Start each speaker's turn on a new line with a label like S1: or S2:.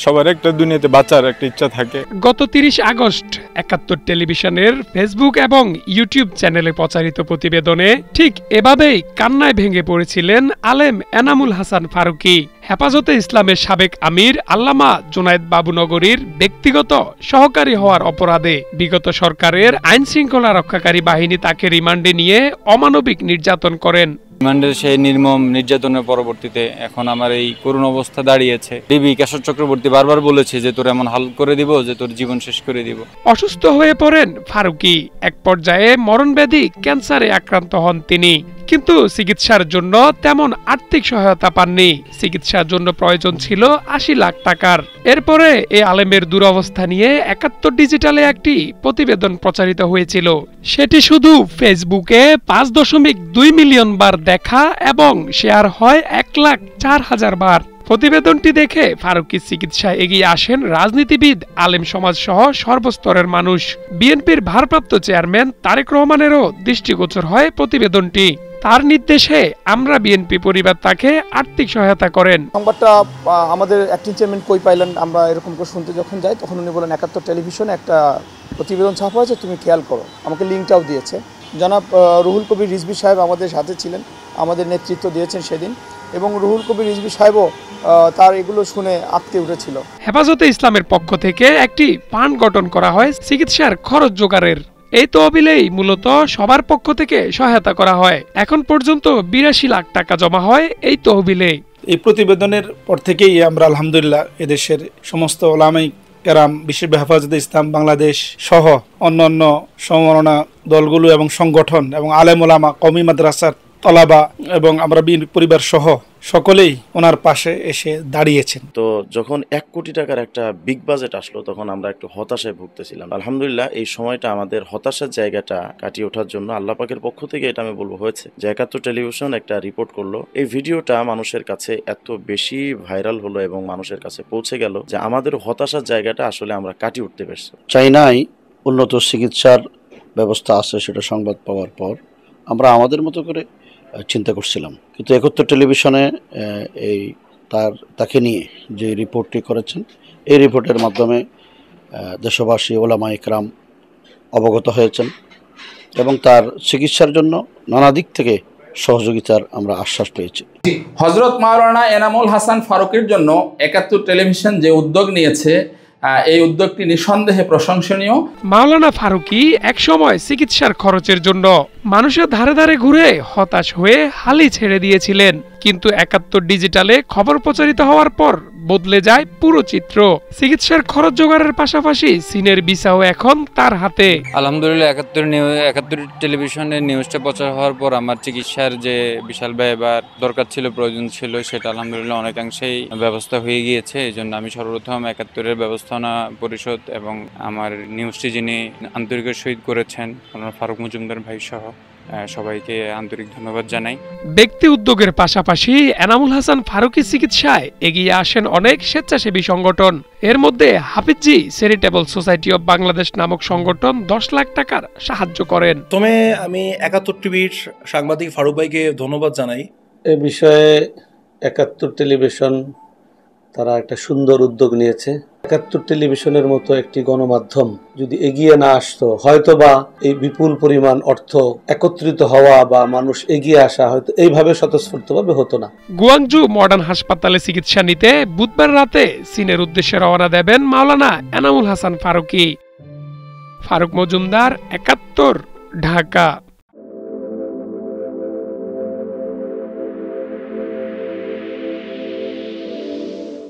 S1: সবার একটা দুনিয়াতে বাঁচার একটা ইচ্ছা থাকে।
S2: গত ৩০ আগস্ট ৭১ টেলিভিশনের ফেসবুক এবং ইউটিউব চ্যানেলে প্রচারিত প্রতিবেদনে ঠিক এভাবেই কান্নায় ভেঙে পড়েছিলেন আলেম এনামুল হাসান ফারুকী। হেফাজতে ইসলামের সাবেক আমির আল্লামা জুনায়েদ বাবুনগরীর ব্যক্তিগত সহকারী হওয়ার অপরাধে বিগত সরকারের আইন শৃঙ্খলা রক্ষাকারী বাহিনী তাকে রিমান্ডে নিয়ে অমানবিক নির্যাতন করেন।
S1: রিমান্ডের সেই নির্মম নির্যাতনের পরবর্তীতে এখন আমার এই করুণ অবস্থা দাঁড়িয়েছে। ডিবি কেশর চক্রবর্তী বারবার বলেছে যে তোর এমন হাল করে দিব যে তোর জীবন শেষ করে দিব।
S2: অসুস্থ হয়ে পড়েন ফারুকী। এক পর্যায়ে মরণব্যাধি ক্যান্সারে আক্রান্ত হন তিনি, কিন্তু চিকিৎসার জন্য তেমন আর্থিক সহায়তা পাননি। চিকিৎসার জন্য প্রয়োজন ছিল ৮০ লাখ টাকার। এরপরে এই আলেমের দুরবস্থা নিয়ে ৭১ ডিজিটালে একটি প্রতিবেদন প্রচারিত হয়েছিল। সেটি শুধু ফেসবুকে ৫.২ মিলিয়ন বার দেখা এবং শেয়ার হয় ১,০৪,০০০ বার। প্রতিবেদনটি দেখে ফারুকী চিকিৎসায় এগিয়ে আসেন রাজনীতিবিদ, আলেম সমাজ সহ সর্বস্তরের মানুষ। বিএনপির ভারপ্রাপ্ত চেয়ারম্যান তারেক রহমানেরও দৃষ্টিগোচর হয় প্রতিবেদনটি। তার নির্দেশে আমরা বিএনপি পরিবার তাকে আর্থিক সহায়তা করেন।
S3: সংবাদটা আমাদের অ্যাক্টিং চেয়ারম্যান কই পাইলেন আমরা এরকম করে শুনতে যখন যাই, তখন উনি বলেন ৭১ টেলিভিশনে একটা প্রতিবেদন ছাপা হয়েছে, তুমি খেয়াল করো। আমাকে লিঙ্কটাও দিয়েছে। জনাব রুহুল কবির রিজভী সাহেব আমাদের সাথে ছিলেন, আমাদের নেতৃত্ব দিয়েছেন সেদিন, এবং রুহুল কবির রিজভী সাহেবও তার এগুলো শুনে আঁতকে উঠেছিল।
S2: হেফাজতে ইসলামের পক্ষ থেকে একটি ফান্ড গঠন করা হয় চিকিৎসার খরচ জোগাড়ের। এই তহবিলেই মূলত সবার পক্ষ থেকে সহায়তা করা হয়। এখন পর্যন্ত ৮২ লাখ টাকা জমা হয় এই তহবিলে।
S4: এই প্রতিবেদনের পর থেকেই আমরা আলহামদুলিল্লাহ এদেশের সমস্ত ওলামায়ে কেরাম, বিশেষ হেফাজতে ইসলাম বাংলাদেশ সহ অন্যান্য সমমনা দলগুলো এবং সংগঠন এবং আলেম ওলামা, কওমি মাদ্রাসার তলাবা এবং আমরা পরিবার সহ সকলেই ওনার পাশে এসে দাঁড়িয়েছেন।
S5: তো যখন ১ কোটি টাকার একটা বিগ বাজেট আসলো, তখন আমরা একটু হতাশায় ভুগতেছিলাম। আলহামদুলিল্লাহ এই সময়টা আমাদের হতাশার জায়গাটা কাটিয়ে ওঠার জন্য আল্লাহ পাকের পক্ষ থেকে এটা আমি বলবো হয়েছে যে ৭১ টেলিভিশন একটা রিপোর্ট করলো। এই ভিডিওটা মানুষের কাছে এত বেশি ভাইরাল হলো এবং মানুষের কাছে পৌঁছে গেল যে আমাদের হতাশার জায়গাটা আসলে আমরা কাটিয়ে উঠতে পেরেছি।
S6: চাইনায় উন্নত চিকিৎসার ব্যবস্থা আছে, সেটা সংবাদ পাওয়ার পর আমরা আমাদের মতো করে চিন্তা করছিলাম, কিন্তু ৭১ টেলিভিশনে তাকে নিয়ে যে রিপোর্টটি করেছেন, এই রিপোর্টের মাধ্যমে দেশবাসী, ওলামায়ে কেরাম অবগত হয়েছেন এবং তার চিকিৎসার জন্য নানা দিক থেকে সহযোগিতার আমরা আশ্বাস পেয়েছি।
S7: হযরত মাওলানা এনামুল হাসান ফারুকীর জন্য ৭১ টেলিভিশন যে উদ্যোগ নিয়েছে, এই উদ্যোগটি নিঃসন্দেহে প্রশংসনীয়।
S2: মাওলানা ফারুকী একসময় চিকিৎসার খরচের জন্য মানুষের ধারে ধারে ঘুরে হতাশ হয়ে হালই ছেড়ে দিয়েছিলেন, কিন্তু ৭১ ডিজিটালে খবর প্রচারিত হওয়ার পর বদলে যায় পুরো চিত্র। চিকিৎসার খরচ জোগাড়ের পাশাপাশি সিনের ভিসাও এখন তার হাতে।
S1: আলহামদুলিল্লাহ ৭১ টেলিভিশনের নিউজটা প্রচার হওয়ার পর আমার চিকিৎসার যে বিশাল ব্যয়বার দরকার ছিল, প্রয়োজন ছিল, সেটা আলহামদুলিল্লাহ অনেকাংশেই ব্যবস্থা হয়ে গিয়েছে। এই জন্য আমি সর্বপ্রথম ৭১-এর ব্যবস্থাপনা পরিষদ এবং আমার নিউজটি যিনি আন্তরিকের সহিত করেছেন ফারুক মজুমদার ভাই সহ সবাইকে আন্তরিক ধন্যবাদ জানাই।
S2: ব্যক্তি উদ্যোগের পাশাপাশি এনামুল হাসান ফারুকী চিকিৎসায় এগিয়ে আসেন অনেক স্বেচ্ছাসেবী সংগঠন। এর মধ্যে হাফিজি চ্যারিটেবল সোসাইটি অব বাংলাদেশ নামক সংগঠন ১০ লাখ টাকার সাহায্য করেন।
S8: প্রথমে আমি ৭১ টিভির সাংবাদিক ফারুক ভাইকে ধন্যবাদ জানাই।
S9: এ বিষয়ে ৭১ টেলিভিশন তারা একটা সুন্দর উদ্যোগ নিয়েছে। ৭১ টেলিভিশনের মতো একটি গণমাধ্যম যদি এগিয়ে না আসতো, হয়তোবা এই বিপুল পরিমাণ অর্থ একত্রিত হওয়া বা মানুষ এগিয়ে আসা হয়তো এইভাবে স্বতঃস্ফূর্তভাবে হতো না।
S2: গুয়াংজু মডার্ন হাসপাতালে চিকিৎসা নিতে বুধবার রাতে চীনের উদ্দেশ্যে রওনা দেবেন মাওলানা এনামুল হাসান ফারুকী। ফারুক মজুমদার, ৭১, ঢাকা।